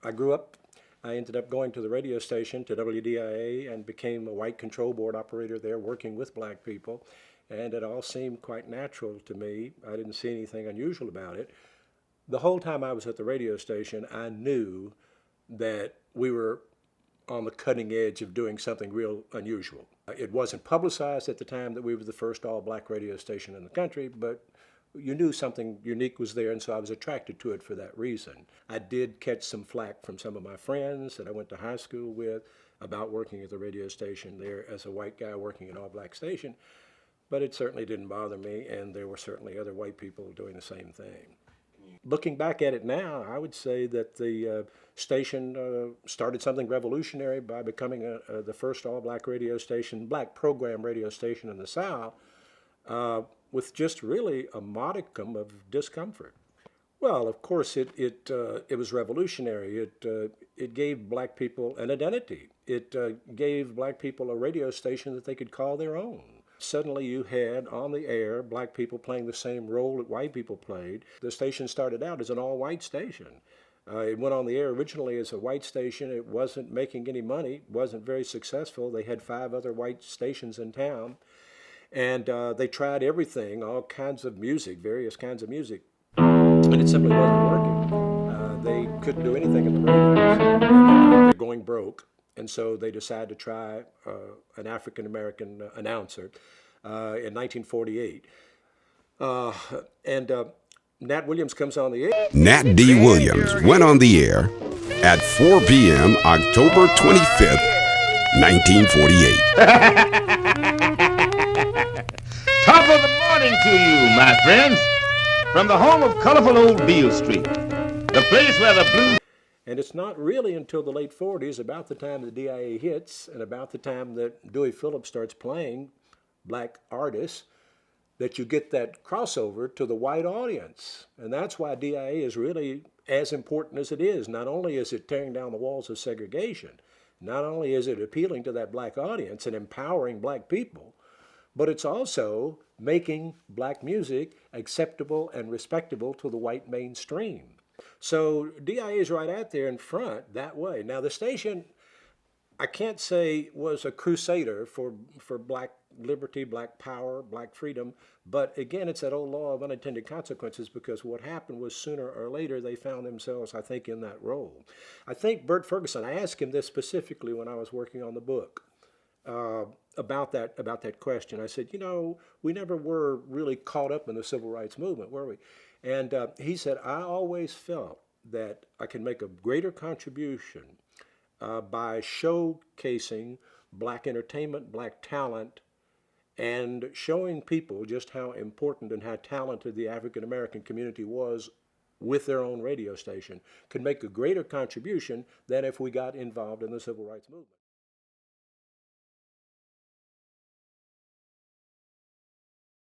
I grew up, I ended up going to the radio station, to WDIA, and became a white control board operator there working with black people. And it all seemed quite natural to me. I didn't see anything unusual about it. The whole time I was at the radio station, I knew that we were on the cutting edge of doing something real unusual. It wasn't publicized at the time that we were the first all-black radio station in the country, but you knew something unique was there, and so I was attracted to it for that reason. I did catch some flack from some of my friends that I went to high school with about working at the radio station there as a white guy working an all-black station, but it certainly didn't bother me, and there were certainly other white people doing the same thing. Looking back at it now, I would say that the station started something revolutionary by becoming the first all-black radio station, black program radio station in the South, with just really a modicum of discomfort. Well, of course, it was revolutionary. It gave black people an identity. It gave black people a radio station that they could call their own. Suddenly you had on the air black people playing the same role that white people played. The station started out as an all-white station. It went on the air originally as a white station. It wasn't making any money, wasn't very successful. They had 5 other white stations in town. And they tried everything, all kinds of music, various kinds of music, and it simply wasn't working. They couldn't do anything in the radio. They're going broke. And so they decided to try an African-American announcer in 1948. Nat Williams comes on the air. Nat D. Williams went on the air at 4 p.m. October 25th, 1948. Top of the morning to you, my friends, from the home of colorful old Beale Street, the place where the blues... And it's not really until the late 40s, about the time the DIA hits, and about the time that Dewey Phillips starts playing black artists, that you get that crossover to the white audience. And that's why DIA is really as important as it is. Not only is it tearing down the walls of segregation, not only is it appealing to that black audience and empowering black people, but it's also making black music acceptable and respectable to the white mainstream. So DIA is right out there in front that way. Now the station, I can't say was a crusader for black liberty, black power, black freedom, but again, it's that old law of unintended consequences, because what happened was sooner or later they found themselves, I think, in that role. I think Bert Ferguson, I asked him this specifically when I was working on the book about that question. I said, you know, we never were really caught up in the civil rights movement, were we? And he said, I always felt that I could make a greater contribution by showcasing black entertainment, black talent, and showing people just how important and how talented the African American community was with their own radio station, could make a greater contribution than if we got involved in the civil rights movement.